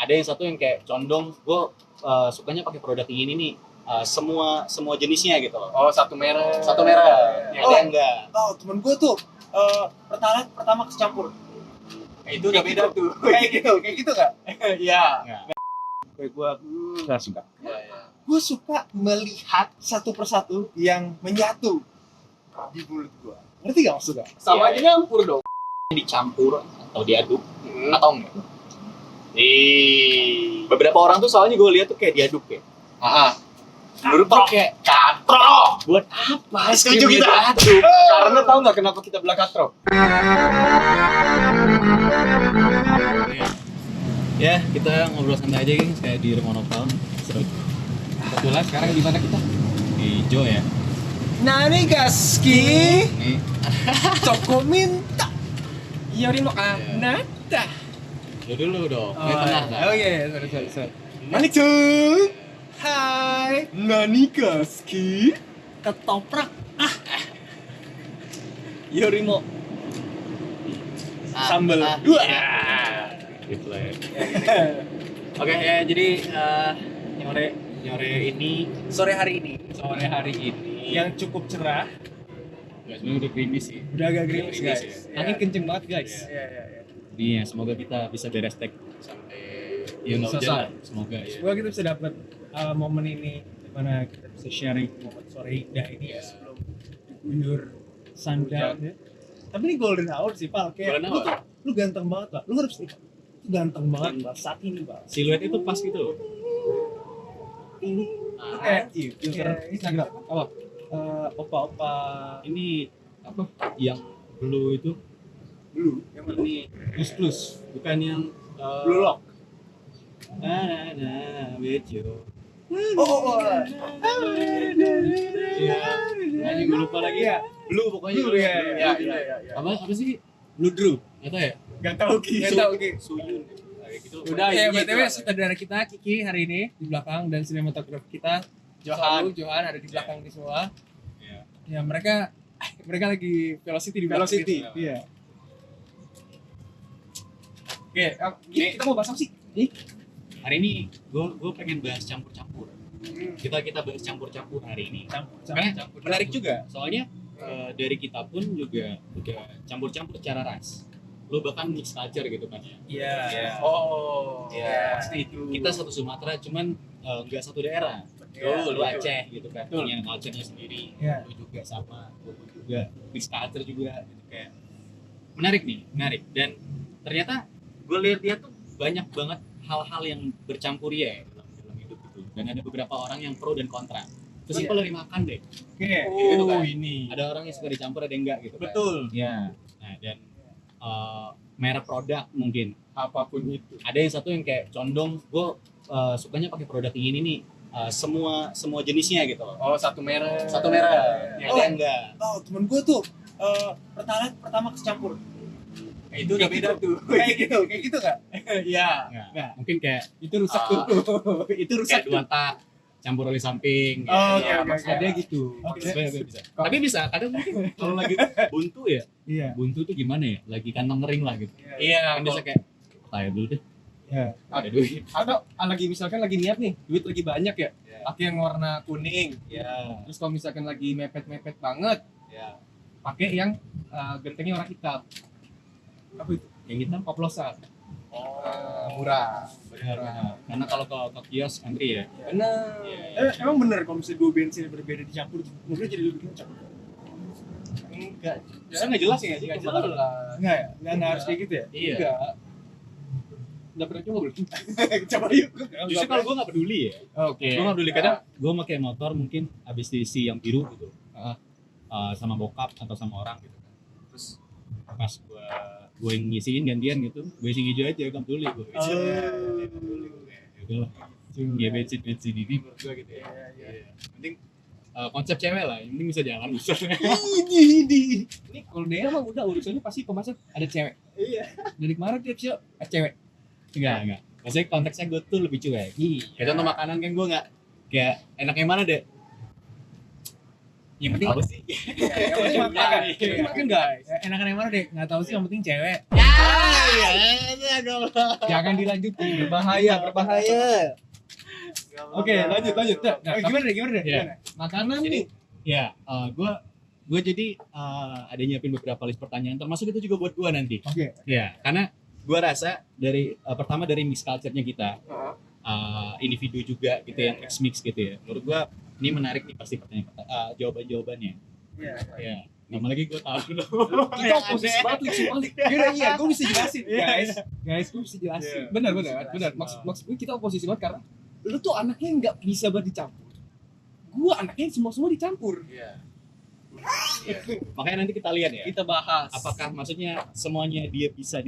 Ada yang satu yang kayak condong, gue sukanya pakai produk ini nih, semua jenisnya gitu loh. Oh, satu merek. Satu merek. Ada yang enggak. Oh, temen gue tuh pertalite pertama kecampur. Itu udah beda tuh. Kayak gitu gak? Iya. Kayak gue gak suka. Iya. Gue suka melihat satu persatu yang menyatu di mulut gue. Ngerti gak maksudnya? Sama Iya, aja nyampur dong. Dicampur atau diaduk atau enggak? Beberapa orang tuh soalnya gue lihat tuh kayak diaduk ya. Menurut tuh kayak katrok. Buat apa? Setuju Krim kita. diaduk? Karena tahu nggak kenapa kita bilang katrok? Ya, kita ngobrol santai aja guys, kayak di rumah novel. Seru. Kebetulan sekarang di mana kita? Di Jo ya. Nani gaski, Nih, toko minta. Yorimo Iya. nada. lu dulu dong. Kayak tengah kan? Oh iya, sorry. Manicung. Hai, Nani gaski. Ketoprak. Yorimo. Sambal. Dua. Gitu lah ya. Oke ya, jadi nyore ini Sore hari ini sore hari ini yang cukup cerah. nggak sebenarnya udah gerimis sih. Udah agak gerimis Udah guys. gerimis, Angin kenceng banget guys. Iya. Nih ya, semoga kita bisa beres tag sampai ya nggak hujan Selesai. lah. Semoga ya. Semoga kita bisa dapat momen ini dimana kita bisa sharing momen sore indah ini ya sebelum diguyur sundown ya. Tapi ini golden hour sih Pal, kayak Golden hour. lu ganteng banget Pak. Lu harus itu ganteng banget Pak saat ini Pak. Siluet itu pas gitu loh. Ini kayak filter Instagram apa? Opa-opa Ini apa? Yang blue itu blue yang mana? ini plus bukan yang Blue lock. na with you. Oh. Iya. Nyanyi gue lupa lagi ya. Blue pokoknya. Blue, ya. Apa sih? Blue Drew. Nggak tahu ya? Gak tahu Ki. Suyun. Kayak gitu. Udah, Oke, ini BTW itu. sutradara kita Kiki hari ini di belakang dan sinematografer kita Johan ada di belakang di semua. Iya. Ya mereka lagi velocity di belakang. Velocity. Iya. Oke, kita mau bahas apa sih? Hari ini gue pengen bahas campur-campur. Kita bahas campur-campur hari ini. Karena Menarik juga. soalnya dari kita pun juga udah campur-campur secara ras. Lo bahkan mix culture gitu kan ya. Iya. Oh. Iya. Pasti itu. Kita satu Sumatera cuman nggak satu daerah. Betul, Lu Aceh gitu kan, Betul. punya culture-nya sendiri. Iya. Lu juga sama, gue juga mix culture juga gitu kayak. Menarik. Dan ternyata gue lihat dia tuh banyak banget hal-hal yang bercampur ya dalam hidup gitu. Dan ada beberapa orang yang pro dan kontra. Terus simpel dari makan deh. Oke. Gitu kan. Ini. Ada orang yang suka dicampur, ada yang enggak gitu kan. Betul. Ya. Nah, dan merek produk mungkin. Apapun itu. Ada yang satu yang kayak condong, gue sukanya pakai produk ini nih, semua jenisnya gitu loh. Oh, satu merek. Satu merek. Ada yang enggak. Oh, temen gue tuh pertalite pertama kecampur. Itu udah beda tuh. Kayak gitu gak? Iya. Enggak. Mungkin kayak Itu rusak Ah. tuh. Itu rusak kayak dua tak campur oli samping. Oh, Ya, oke. maksudnya. Ada gitu. Oke. Bisa. Tapi bisa. Kadang mungkin kalau lagi buntu ya. Iya. Buntu tuh gimana ya? Lagi kantong kering lah gitu. Iya. Kan biasa kayak tayar dulu deh. Iya. Ada duit. Atau lagi misalkan lagi niat nih, duit lagi banyak ya. Iya. Pakai yang warna kuning. Ya. Terus kalau misalkan lagi mepet-mepet banget, Ya. pakai yang gentengnya warna hitam. Apa itu? Yang hitam Oplosan. Oh. Murah. Benar. Karena kalau ke kios antri ya. Benar. Iya. Emang bener kalau misalnya dua bensin berbeda dicampur, mobilnya jadi lebih kencang? Enggak. Bisa nggak jelas ya sih? Enggak jelas. Enggak ya? Enggak harus kayak gitu ya? Iya. Enggak. Udah pernah coba belum? Coba yuk. Justru kalau gue nggak peduli ya. Oke. Gue nggak peduli, kadang gue pakai motor mungkin habis diisi yang biru gitu. Sama bokap atau sama orang gitu kan. Terus pas gue yang ngisiin gantian gitu, gue isi hijau aja, gak peduli gue. Gitu lah. Ya bensin ini menurut gue gitu ya. Iya. Penting konsep cewek lah, yang penting bisa jalan maksudnya. Ini kalau dia emang udah urusannya pasti pembahasan ada cewek. Iya. Dari kemarin tiap show cewek. Enggak. Maksudnya konteksnya gue tuh lebih cuek. Kayak contoh makanan kan gue nggak kayak enak yang mana deh. Yang penting Apa sih? Yang penting makan. makan guys. Enakan yang mana deh? Nggak tahu sih, yang penting cewek. Ya. Jangan dilanjutin, berbahaya. Oke, lanjut. Nah, gimana deh? Iya. Gimana? Makanan nih. Ya, gue jadi ada nyiapin beberapa list pertanyaan, termasuk itu juga buat gue nanti. Oke. Ya, karena gue rasa dari pertama dari mix culture-nya kita, individu juga gitu yang mix gitu ya. Menurut gue ini menarik nih pasti jawaban-jawabannya. Iya. Ya, nama lagi gue tahu. Kita posisi balik. Iya, gue bisa jelasin, guys, gue bisa jelasin. Benar. Maksud gue kita oposisi banget karena lu tuh anaknya nggak bisa banget dicampur. Gua anaknya semua dicampur. Iya. Makanya nanti kita lihat ya. Kita bahas. Apakah maksudnya semuanya dia bisa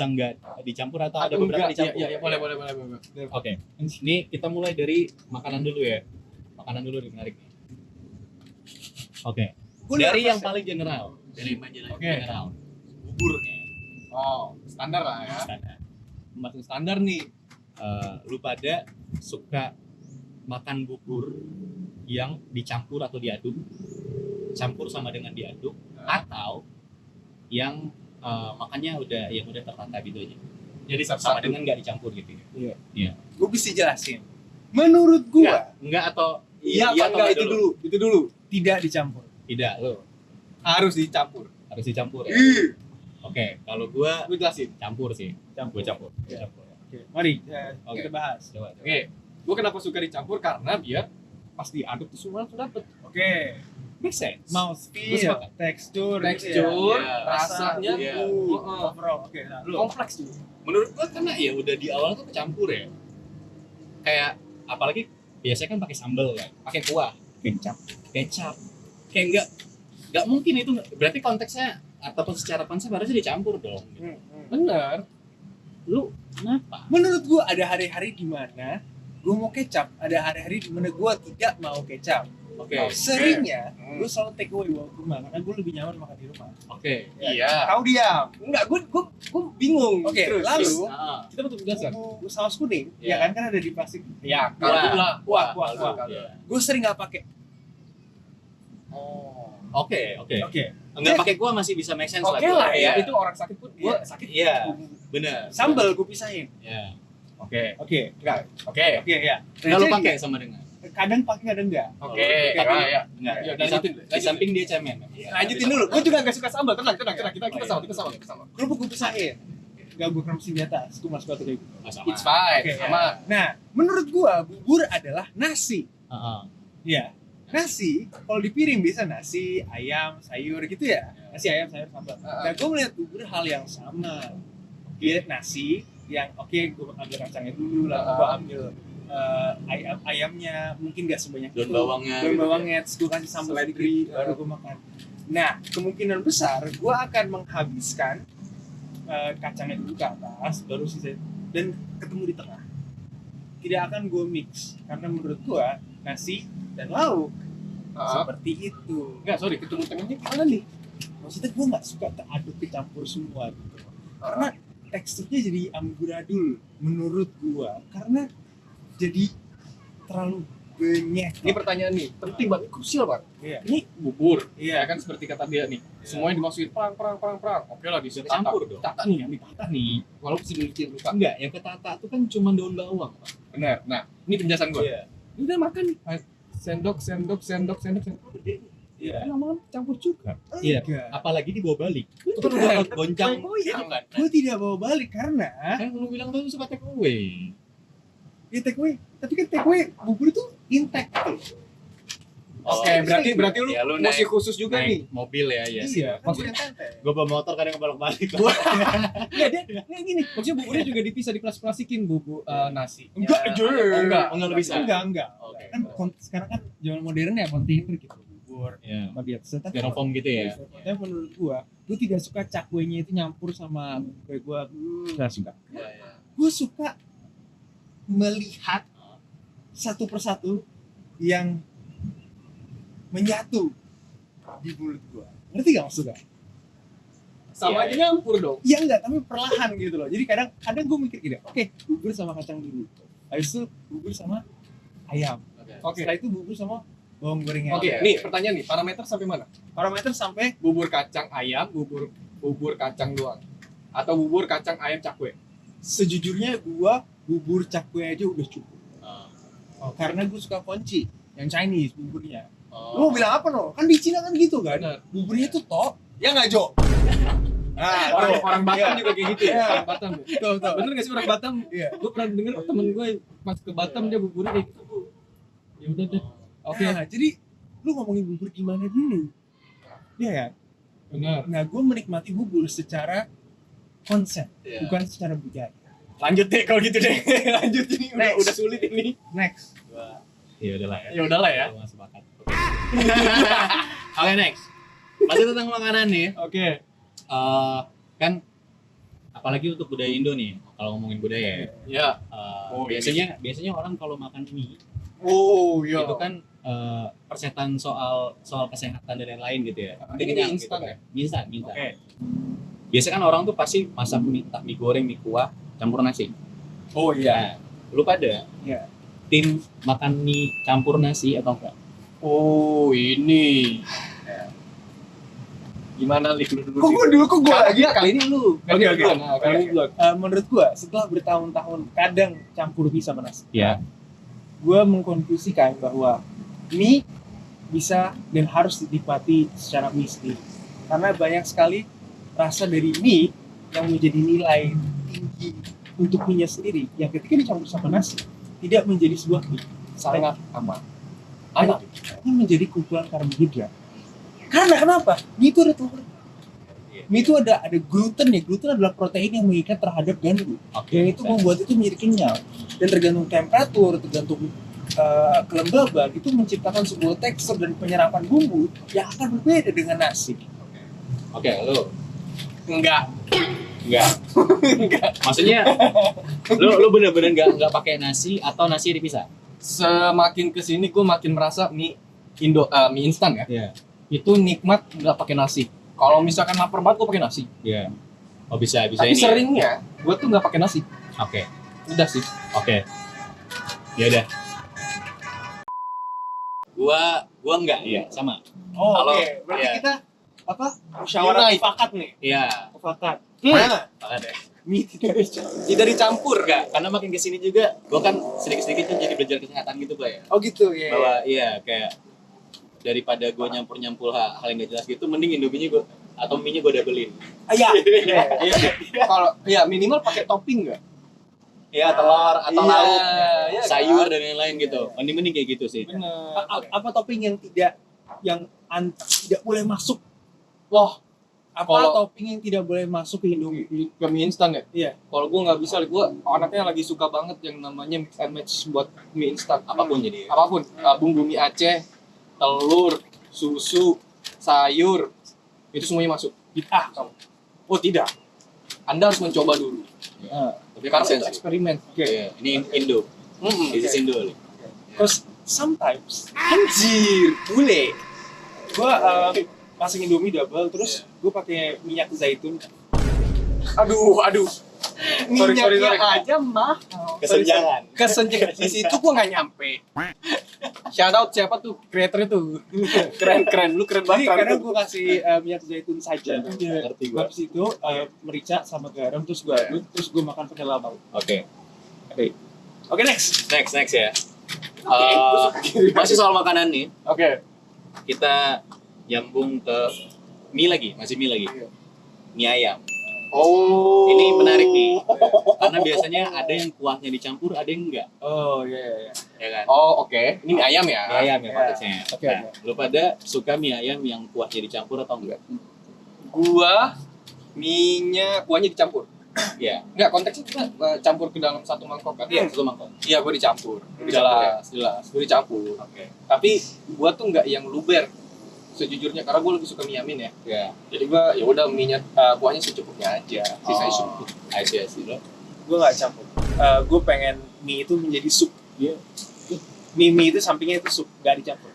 nggak dicampur atau ada Atau beberapa enggak? dicampur? Iya, boleh. Oke. Ini kita mulai dari makanan dulu ya. Makanan dulu nih menarik nih. Oke. Dari yang paling general. Dari Oke. general. Buburnya. Oh, standar lah ya. Standar. Masuk standar nih. Lu pada suka makan bubur yang dicampur atau diaduk, campur sama dengan diaduk, atau yang makannya yang udah tertata gitu aja. Jadi sama dengan nggak dicampur gitu. Gue bisa jelasin. Menurut gua, Enggak atau Iya apa atau enggak itu dulu. tidak dicampur. Tidak, lo Harus dicampur. harus dicampur ya. Oke, kalau gua Gue jelasin. campur sih. Gua campur. Iya. Campur. Oke, mari Oke. kita bahas. Coba. Oke. Gue kenapa suka dicampur karena biar pas diaduk tuh semua langsung dapet. Oke, Make sense. mouth Gua feel, sepakat. tekstur, Tekstur, Iya. rasanya, Iya. overall. Oke, nah lu. kompleks juga. Menurut gua karena ya udah di awal tuh kecampur ya. Kayak apalagi biasanya kan pakai sambal kan, pakai kuah, kecap. Kayak nggak mungkin itu, berarti konteksnya ataupun secara konsep harusnya dicampur dong. Bener. Lu kenapa? Menurut gua ada hari-hari di mana gua mau kecap, ada hari-hari di mana gua tidak mau kecap. Oke. Seringnya Hmm. gua selalu take away bawa ke rumah karena gua lebih nyaman makan di rumah. Oke. Iya. Tahu diam. Enggak, gue bingung. Oke, Terus. lalu Ah, Kita betul menjelaskan. bumbu saus kuning, Iya. ya kan ada di plastik. Ya, Kuah. kaldu lah. Kuah. iya. Gue sering nggak pakai. Oh. Oke. Oke. Enggak pakai kuah masih bisa make sense Oke gua. lah ya, Iya. itu orang sakit pun gua Iya. sakit. Iya. Benar. Sambal gue pisahin. Ya. Oke. Oke. Enggak. Oke. Oke ya. Enggak lu Jadi, pakai sama dengan. Kadang pakai kadang enggak. Oke. Tapi Ya. enggak. Ya, Di lanjutin. samping dia cemen. Lanjutin dulu. Gue juga gak suka sambal, tenang. Kita sama. Kerupuk gue pisahin. Gak gue kremesin di atas. Gue masuk kayak gitu. It's fine. Oke, Sama. Nah, menurut gua bubur adalah nasi. Heeh. Ya. Nasi, kalau di piring bisa nasi, ayam, sayur gitu ya. Nasi, ayam, sayur, sambal. Nah, gue melihat bubur hal yang sama. Dia nasi yang gue ambil kacangnya dulu lah, gue ambil ayamnya mungkin gak sebanyak Daun itu. bawangnya. Daun gitu. bawangnya, terus gue kasih sambal Seledri. sedikit, baru gue makan. Nah, kemungkinan besar gue akan menghabiskan kacangnya dulu ke atas, baru sisa dan ketemu di tengah. Tidak akan gue mix karena menurut gue nasi dan lauk seperti itu. Enggak, sorry, ketemu tengahnya gimana nih? Maksudnya gue nggak suka teraduk kecampur semua gitu. Karena teksturnya jadi amburadul menurut gue. Karena jadi terlalu banyak. Ini pertanyaan nih, penting banget, krusial banget. Iya. Ini bubur, Iya. ya kan seperti kata dia nih. Semuanya dimasukin perang. Oke lah, disitu Campur dong. Tata nih, yang ditata nih. Walaupun sedikit luka. Enggak, yang ketata itu kan cuma daun bawang, Pak. Benar. Nah, ini penjelasan gue. Iya. Udah makan nih. Sendok. Iya. Lama-lama campur juga. Iya. Enggak. Apalagi dibawa balik. Itu kan udah goncang. Oh iya. Tahu kan? Gue tidak bawa balik karena Kan lu bilang tuh suka take away. ya take away. Tapi kan take away bubur itu intact gitu. Oke, berarti lu Ya, lu musik naik- khusus juga nih. Naik mobil ya, ya. Iya, kan Maksudnya- gue tenteng. Gue bawa motor kadang bolak-balik. Enggak, dia gini. Maksudnya buburnya juga dipisah di kelas-klasikin bubur nasi. Enggak, enggak. Enggak lu bisa. Enggak. Oke. Kan sekarang kan zaman modern ya kontainer gitu bubur. Ya. Sama biasa. Tapi Styrofoam gitu ya. Tapi menurut gua tidak suka cakwenya itu nyampur sama kue gua. Enggak suka. Gua suka melihat satu persatu yang menyatu di mulut gua. Ngerti gak maksudnya? Sama Iya, aja nyampur dong. Ya enggak, tapi perlahan gitu loh. Jadi kadang gue mikir gini, oke, bubur sama kacang dulu. Habis itu bubur sama ayam. Oke. Setelah itu bubur sama bawang gorengnya. Oke, nih pertanyaan nih, parameter sampai mana? Parameter sampai Bubur kacang ayam, bubur kacang doang. atau bubur kacang ayam cakwe? Sejujurnya gua bubur cakwe aja udah cukup. Karena gue suka Konci yang Chinese buburnya. Lu mau bilang apa no? Kan di Cina kan gitu kan. Benar. Buburnya tuh tok, ya nggak Jo? Nah, Orang Batam Iya. juga kayak gitu ya. Iya. Orang Batam. Tuh. Bener gak sih orang Batam? Iya. Gue pernah denger temen gue pas ke Batam dia buburnya kayak gitu. Ya udah deh. Oke. Nah, jadi lu ngomongin bubur gimana dulu? Iya ya. Benar. Nah, gue menikmati bubur secara konsep, Iya. bukan secara budaya. Lanjut deh kalau gitu deh. Lanjut ini Next. udah sulit ini. Next. Ya udahlah ya. Ya udahlah ya. Gua sepakat. Oke, next. Masih tentang makanan nih. Oke. Kan apalagi untuk budaya Indo nih, kalau ngomongin budaya ya. Ya. Oh, biasanya orang kalau makan mie Oh, iya. itu kan persetan soal kesehatan dan lain-lain gitu ya. Ini Kenyang mie instan gitu ya? kan. Mie instan. Oke. Biasanya kan orang tuh pasti masak mie goreng, mie kuah, campur nasi. Oh iya. Nah, lu pada Iya. tim makan mie campur nasi atau enggak? Oh, ini. Gimana Lik lu dulu? Kok gue dulu, kok gue lagi? Kali ini lu. Kali ini Oke. duluan. Nah, kali ini duluan. Menurut gue, setelah bertahun-tahun kadang campur mie sama nasi, Ya. gue mengkonklusikan bahwa mie bisa dan harus dinikmati secara mie sendiri. Karena banyak sekali rasa dari mie yang menjadi nilai tinggi untuk mie-nya sendiri, yang ketika dicampur sama nasi, tidak menjadi sebuah mie, Sangat aman. Anak. Ini menjadi kumpulan karbohidrat. Karena kenapa? Mie itu ada telur. Mie itu ada gluten ya. Gluten adalah protein yang mengikat terhadap gandum. Oke. Yang itu membuat itu menjadi kenyal. Dan tergantung temperatur, tergantung kelembaban, itu menciptakan sebuah tekstur dan penyerapan bumbu yang akan berbeda dengan nasi. Oke, lu Enggak. enggak. Enggak. Maksudnya lu bener-bener enggak pakai nasi atau nasi dipisah? Semakin kesini gue makin merasa mie mie instan ya. Iya. Itu nikmat nggak pakai nasi. Kalau misalkan lapar banget gue pakai nasi. Iya. Oh, bisa Tapi ini. seringnya gue tuh nggak pakai nasi. Oke. Udah sih. Oke. Ya udah. Gua enggak, iya, sama. Oh, Halo. oke. Berarti Iya. kita apa? Musyawarah Unite. mufakat nih. Iya. Mufakat. Nah, Ada. Mie tidak dicampur. tidak dicampur. Enggak, karena makin kesini juga gua kan sedikit-sedikit tuh jadi belajar kesehatan gitu, Pak ya. Oh gitu ya. Bahwa iya kayak daripada gua nyampur-nyampur hal yang gak jelas gitu, mending Indomie-nya gua atau mie-nya gua double-in. Iya. Kalau ya minimal pakai topping nggak? Iya, telur atau Iya, lauk, iya kan? sayur dan lain-lain gitu. Mending kayak gitu sih. Bener. Apa topping yang tidak tidak boleh masuk? Wah, Apa Kalau- topping yang tidak boleh masuk ke Indomie? ke mie instan ya? Iya. Kalau gue nggak bisa, gue anaknya lagi suka banget yang namanya mix and match buat mie instan. Apapun jadi. Apapun, bumbu mie Aceh, telur, susu, sayur, itu semuanya masuk. Kamu. Oh tidak, Anda harus mencoba dulu. Tapi Karena kan itu eksperimen. Iya, ini Indo. This is Indo. Li. Because sometimes anjir, bule. Gua masak Indomie double terus gue pakai minyak zaitun. Aduh. Minyaknya Sorry. aja mahal. Kesenjangan. Kesenjangan di situ gue nggak nyampe. Shout out siapa tuh kreator itu? Keren, lu keren Jadi banget. karena gue kasih minyak zaitun saja. Ngerti gua. Habis itu merica sama garam terus gue aduk terus gue makan pakai lambau. Oke. Oke next. Next ya. Oke. Masih soal makanan nih. Oke. Kita nyambung ke mie lagi, masih mie lagi. Mie ayam. Oh. Ini menarik nih. Karena biasanya ada yang kuahnya dicampur, ada yang enggak, Oh iya. ya kan? Oh oke. Ini mie ayam ya? Mie ayam ya Ya. konteksnya. Oke, Nah, lu pada suka mie ayam yang kuahnya dicampur atau enggak? Gua mie-nya kuahnya dicampur. Iya. Enggak, konteksnya kita campur ke dalam satu mangkok kan? Iya, satu mangkok. Iya, gua dicampur. Dicampur Jelas. Gua dicampur. Oke. Tapi gua tuh nggak yang luber sejujurnya karena gua lebih suka mie yamin ya. Ya. Jadi gua ya udah mie-nya kuahnya secukupnya aja. Sisanya sup. I see. Lo? Gue nggak campur. Gue pengen mie itu menjadi sup. Iya. Mie itu sampingnya itu sup, nggak dicampur.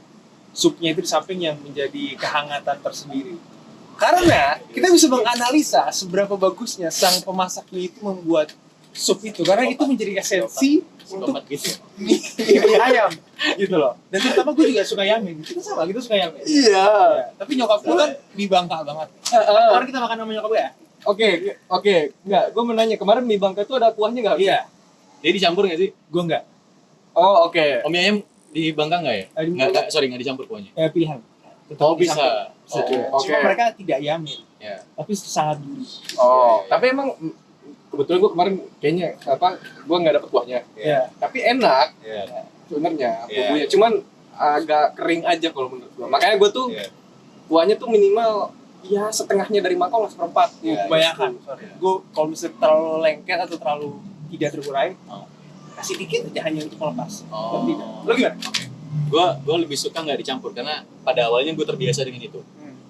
Supnya itu di samping yang menjadi kehangatan tersendiri. Karena kita bisa menganalisa seberapa bagusnya sang pemasak mie itu membuat sup itu, karena itu menjadi esensi untuk Sobat gitu. mie ayam, gitu loh. Dan terutama gue juga suka yamin. Kita suka yamin. Iya. Ya, tapi nyokap gue kan di Bangka banget. Karena kita makan sama nyokap gue ya. Oke, enggak. Gue mau nanya, kemarin mie Bangka itu ada kuahnya nggak? Iya, Jadi dicampur nggak sih? gue enggak. Oh, oke. Mie ayam di Bangka nggak ya? Di- Sorry, nggak dicampur kuahnya. Pilihan. Tetap Oh, bisa. dicampur. Oh, Cuma oke. mereka tidak yamin, Ya. tapi sangat gurih. Oh, Iya, iya. tapi emang kebetulan gue kemarin kayaknya gue nggak dapet kuahnya. Iya. Tapi enak Iya. sebenarnya Iya. bumbunya. Cuman agak kering aja kalau menurut gue. Makanya gue tuh Iya. kuahnya tuh minimal ya setengahnya dari mangkok lah, seperempat. Iya, Kebanyakan. Iya. Gue kalau misalnya terlalu lengket atau terlalu tidak terurai, Oh. kasih dikit aja hanya untuk melepas. Oh. Tidak. Lo gimana? Gue lebih suka nggak dicampur karena pada awalnya gue terbiasa dengan itu.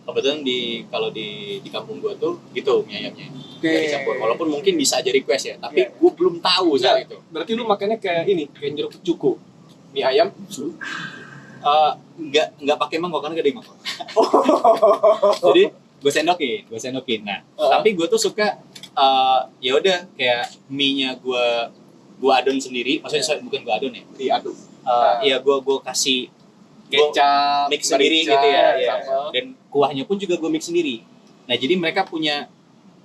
Kebetulan kalau di kampung gue tuh gitu mie ayamnya nggak dicampur. Walaupun mungkin bisa aja request ya, tapi Iya. gue belum tahu saat itu. Berarti lu makannya kayak ini, kayak jeruk cuku. Mie ayam. Nggak pakai mangkok karena gede mangkok. Jadi gue sendokin. Nah, tapi gue tuh suka ya udah kayak mie-nya gue adon sendiri. Maksudnya bukan gue adon ya, Diaduk. iya gue kasih Kecap, mix sendiri merica, gitu ya, iya. sambal. Dan kuahnya pun juga gue mix sendiri. Nah jadi mereka punya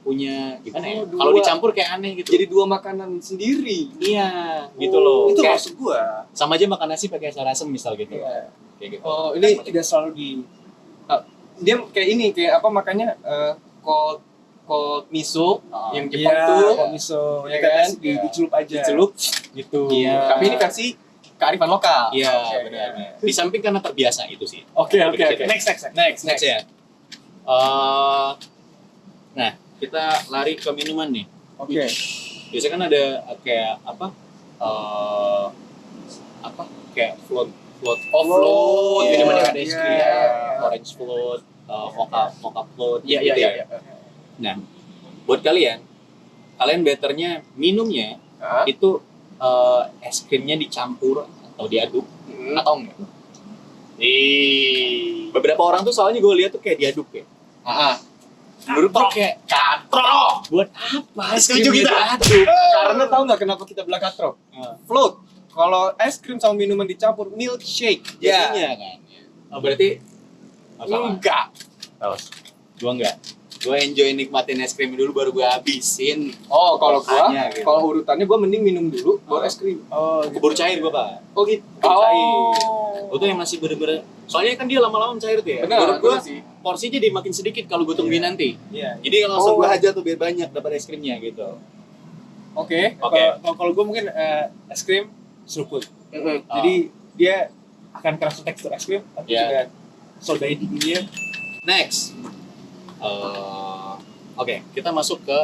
gimana ya? Oh, dua. Kalau dicampur kayak aneh gitu. Jadi 2 makanan sendiri. iya gitu loh. Itu Kayak maksud gue. sama aja makan nasi pakai sayur asem misal gitu. Iya. Kayak gitu. Oh, Ini ini tidak selalu di dia kayak ini, kayak apa makanya cold miso Oh, yang Jepang Iya, tuh kalau miso ya ya kan? kan dicelup aja. dicelup gitu. Iya. Tapi ini versi kearifan lokal. Iya Oke. benar. Di samping karena terbiasa itu sih. Oke. Next. Next ya. Nah kita lari ke minuman nih. Oke. Biasanya kan ada kayak apa? Kayak float Float, iya. minuman yang ada es Iya. krim. Orange float, mocha float, Iya, gitu iya, ya. iya. Nah, buat kalian betternya minumnya Hah? itu es krimnya dicampur atau diaduk atau enggak? Beberapa orang tuh soalnya gue lihat tuh kayak diaduk ya. Menurut gue kayak katrok. Buat apa? Setuju krimnya kita. diaduk? Karena tahu nggak kenapa kita bilang katrok? Float. Kalau es krim sama minuman dicampur, milkshake. Jadinya kan. Oh, berarti Enggak. gue enggak. Gue enjoy nikmatin es krim dulu baru gue habisin. Oh, kalau gua, Makanya, gitu. kalau urutannya gua mending minum dulu baru es krim. Oh, Keburu cair gue pak. Oh gitu. Itu yang masih bener-bener. Soalnya kan dia lama-lama mencair tuh ya. Benar, Menurut gue benar sih. porsinya dia makin sedikit kalau gue tungguin nanti. Iya. Jadi langsung Oh. gue hajar tuh biar banyak dapat es krimnya gitu. Oke. Oke. Kalau gue mungkin es krim seruput. Mm-mm. Jadi dia akan kerasa tekstur es krim, tapi Iya. juga sodanya dinginnya. Next. Oke, kita masuk ke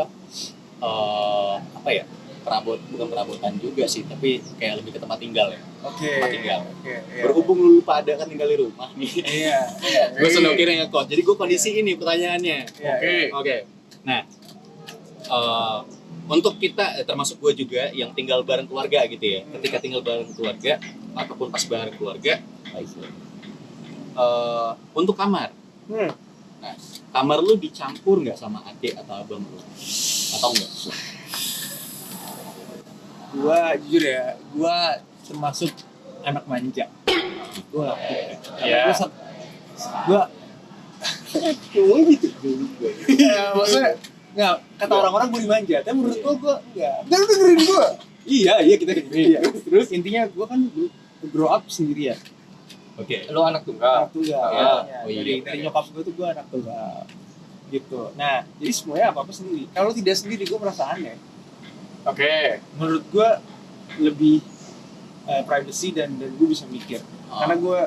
apa ya? Bukan perabotan juga sih, tapi kayak lebih ke tempat tinggal ya. Oke. Tempat tinggal. Oke. Iya. Berhubung lu pada kan tinggal di rumah nih. Iya. Iya. Gue seneng kira ngekos. Jadi gue kondisi ini pertanyaannya. Iya. Oke. Nah, untuk kita termasuk gue juga yang tinggal bareng keluarga gitu ya. Ketika tinggal bareng keluarga ataupun pas bareng keluarga, untuk kamar. Nah, kamar lu dicampur nggak sama adik atau abang lu? Atau enggak? Gua jujur ya, gua termasuk anak manja. Gua Iya. gua ngomong gitu ya, maksudnya nggak kata orang-orang gue dimanja, tapi menurut gua enggak. Lu dengerin gua. Iya, kita dengerin. Iya. Terus intinya gua kan grow up sendirian. Oke. Lu anak tunggal. Anak tunggal. Iya. makanya. Oh, iya. Dari nyokap gua tuh gua anak tunggal. Gitu. Nah, jadi semuanya apa-apa sendiri. Kalau tidak sendiri gua merasa aneh. Oke. Menurut gue lebih privacy dan gue bisa mikir karena gue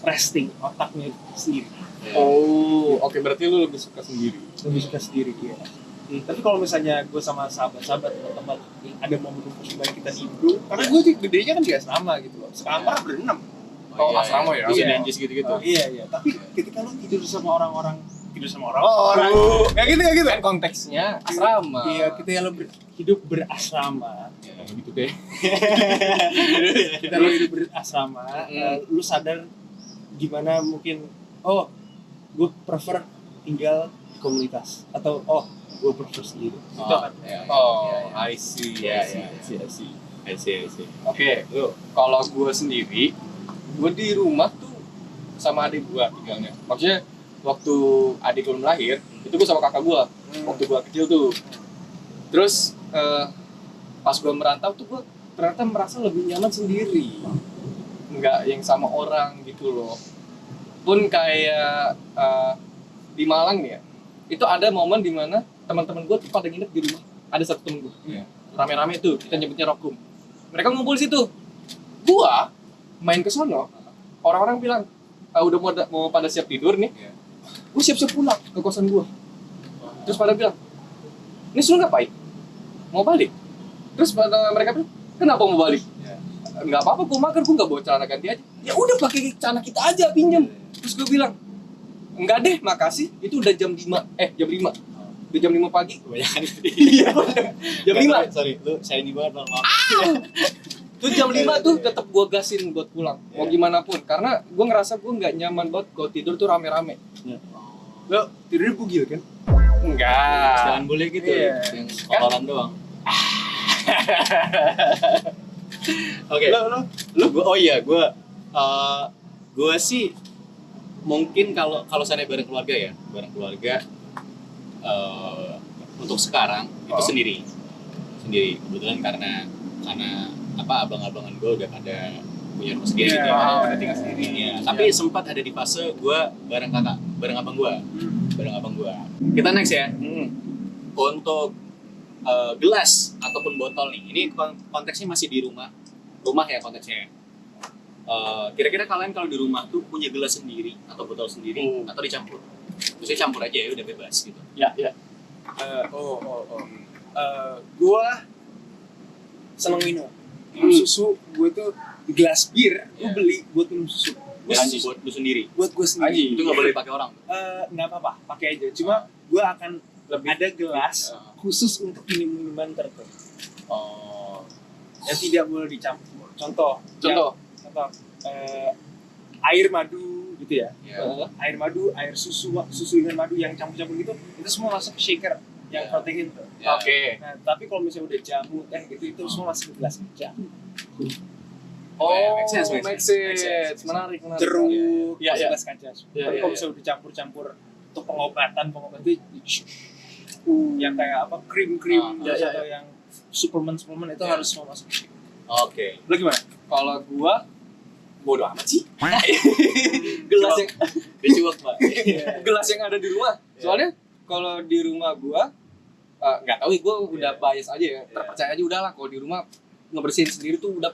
resting otaknya sendiri, Oh, oke, berarti lu lebih suka sendiri. lebih suka sendiri ya. Tapi kalau misalnya gue sama sahabat-sahabat teman-teman ada momen dimana kita tidur, karena gue gedenya kan di asrama gitu loh, sekamar berenam. Oh, asrama ya? Bisa Iya. danjis gitu-gitu. Iya, tapi ketika lo tidur sama orang-orang ya gitu Kan konteksnya asrama. iya, kita yang hidup berasrama. Gitu deh. Kita lo hidup berasrama, lu sadar gimana mungkin gue prefer tinggal di komunitas atau gue prefer sendiri. Itu kan. Oh, I see. Iya, I see. Oke, kalau gue sendiri, gue di rumah tuh sama adik gue tinggalnya. Maksudnya waktu adik belum lahir, Itu gue sama kakak gue waktu gue kecil tuh. Terus pas gue merantau tuh gue ternyata merasa lebih nyaman sendiri, nggak yang sama orang gitu loh. Pun kayak di Malang nih ya, itu ada momen dimana teman-teman gue tuh pada nginep di rumah. Ada satu temen gue, rame-rame tuh, kita nyebutnya rokum. Mereka ngumpul di situ. Gua main ke sono, orang-orang bilang, udah mau pada siap tidur nih. Gue siap-siap pulang ke kosan gue. Terus pada bilang, ini lu ngapain? Mau balik? Terus pada mereka bilang, kenapa mau balik? Nggak apa-apa, gue mager, gue nggak bawa celana ganti aja. Ya udah pakai celana kita aja, pinjam. Terus gue bilang, enggak deh, makasih. Itu udah jam 5. Jam 5. Udah jam 5 pagi. Kebanyakan itu. Iya, jam 5. Sorry, lu shiny banget normal. Tuh jam 5 tuh tetap gue gasin buat pulang. Mau gimana pun. Karena gue ngerasa gue nggak nyaman banget kalau tidur tuh rame-rame. Lo tidurnya bugil kan? Enggak. Jangan boleh gitu. Iya. Yang koloran doang. Oke. Lu gua gua sih mungkin kalau saya bareng keluarga ya, untuk sekarang itu sendiri kebetulan karena abang-abangan gue udah pada punya rumah sendiri gitu ya, udah tinggal sendiri ya. Tapi sempat ada di fase gue bareng abang gue. Kita next ya. Untuk gelas ataupun botol nih, ini konteksnya masih di rumah ya konteksnya. Kira-kira kalian kalau di rumah tuh punya gelas sendiri atau botol sendiri atau dicampur? Terusnya campur aja ya, udah bebas gitu. Ya. Gue seneng minum susu. Gue tuh gelas bir gue beli buat minum susu. Anji buat lu sendiri. Buat gue sendiri. Itu nggak boleh pakai orang. Nggak apa-apa, pakai aja. Cuma gue akan ada gelas khusus untuk minuman tertentu. Yang tidak boleh dicampur. Contoh. Air madu gitu ya. Air madu, air susu dengan madu yang campur-campur gitu, itu semua masuk ke shaker yang protein tuh. Oke. Nah, tapi kalau misalnya udah jamu gitu, itu semua masuk ke gelas aja. Make sense. Menarik. Jeruk, Ya. gelas kaca. Tapi kalau misalnya udah campur-campur untuk pengobatan itu yang kayak apa krim atau yang suplemen itu harus semua masuk. Oke. Lo gimana? Kalau gua bodoh amat sih. Gelas yang Kecuak, Pak. gelas yang ada di rumah. Soalnya kalau di rumah gua nggak tahu, gua udah bias aja ya. Terpercaya aja udahlah kalau di rumah ngebersihin sendiri tuh udah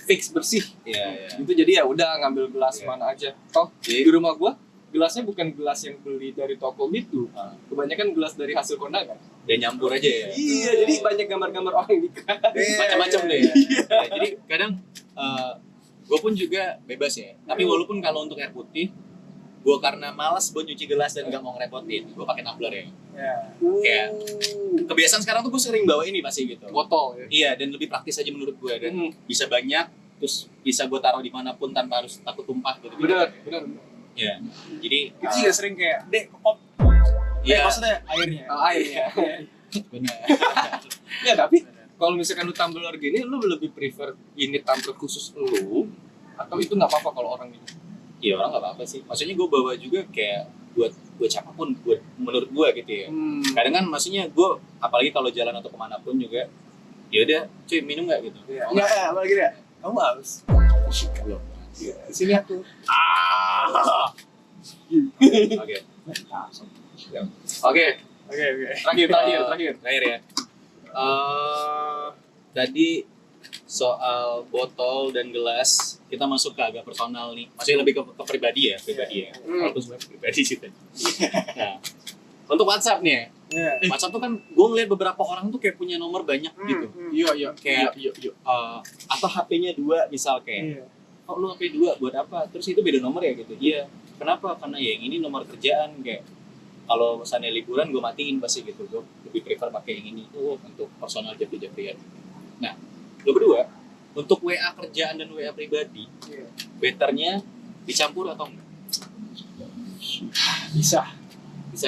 fix bersih. Iya. Itu jadi ya udah ngambil gelas mana aja. Toh di rumah gua gelasnya bukan gelas yang beli dari toko gitu. Kebanyakan gelas dari hasil kondangan. Dan nyampur aja ya. Iya, jadi banyak gambar-gambar orang nikah. Macam-macam deh ya. Jadi kadang gue pun juga bebas ya. Tapi walaupun kalau untuk air putih, gue karena malas buat nyuci gelas dan gak mau ngerepotin, gue pakai tumbler ya. Kayak kebiasaan sekarang tuh gue sering bawa ini pasti gitu. Botol ya. Iya, dan lebih praktis aja menurut gue, dan bisa banyak, terus bisa gue taruh dimanapun tanpa harus takut tumpah gitu. Benar. Iya. Jadi Itu juga sering kayak kop. iya. Maksudnya airnya. Air ya. Benar. Ya tapi kalau misalkan lu tumbler gini, lu lebih prefer ini tumbler khusus lu atau itu nggak apa-apa kalau orang ini? Iya, orang nggak apa-apa sih. Maksudnya gue bawa juga kayak buat siapapun, buat menurut gue gitu ya. Kadang kan maksudnya gue apalagi kalau jalan atau kemana pun juga, ya udah, cuy minum nggak gitu. Enggak, apalagi ya. Kamu haus. Belum. Sini aku. Oke. Oke. Terakhir ya. Tadi soal botol dan gelas, kita masuk ke agak personal nih. Maksudnya lebih ke pribadi ya. Walaupun sebenarnya pribadi sih tadi. Nah, untuk WhatsApp nih ya. WhatsApp tuh kan gue ngeliat beberapa orang tuh kayak punya nomor banyak gitu. Iya. Kayak atau HP-nya 2 misal kayak. Oh, lu HP 2 buat apa? Terus itu beda nomor ya gitu. Iya. Kenapa? Karena ya yang ini nomor kerjaan kayak. Kalau misalnya liburan gue matiin pasti gitu. Gue lebih prefer pakai yang ini untuk personal japri-japrian. Nah, lo berdua untuk WA kerjaan dan WA pribadi, betternya dicampur atau enggak? Bisa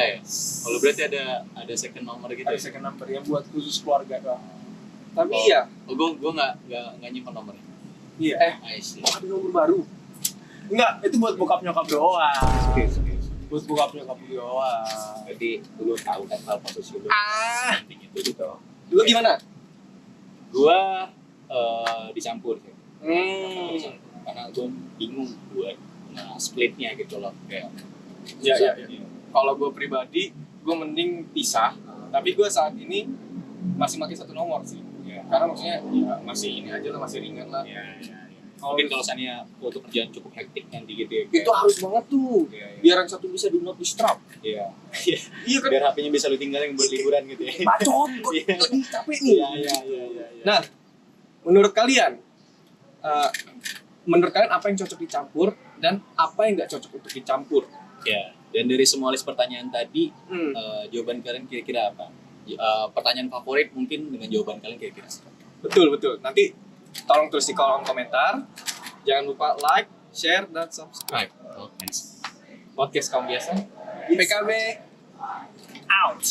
ya. Kalau berarti ada second number gitu. Ada second number yang buat khusus keluarga doang. Tapi iya. Gue nggak nyimpan nomornya. Iya. I see. Ada nomor baru. Enggak, itu buat bokap nyokap doang. Oke. buat bokap nyokap gue doang. Berarti lu tahu kan hal posisi lu penting itu gitu. Lu gimana? Gua dicampur sih. Hmm. Karena gue bingung buat splitnya gitu loh kayak Ya. Kalau gue pribadi, gue mending pisah. Tapi gue saat ini masih pakai satu nomor sih. ya, Karena maksudnya ya masih ini aja lah, masih ringan lah. ya. Mungkin kalau misalnya waktu kerjaan cukup hektik nanti gitu ya. Itu harus banget tuh. Iya. Biar yang satu bisa do not disturb. Iya. Iya kan? Biar HP-nya bisa lu tinggalin buat liburan gitu ya. Bacot, gue Iya. lagi capek nih. Iya. Nah, menurut kalian apa yang cocok dicampur dan apa yang nggak cocok untuk dicampur? Ya. Dan dari semua list pertanyaan tadi, jawaban kalian kira-kira apa? Pertanyaan favorit mungkin dengan jawaban kalian kira-kira apa? Betul. Nanti tolong tulis di kolom komentar. Jangan lupa like, share, dan subscribe. Oh, thanks. Podcast kaum biasa. PKB out.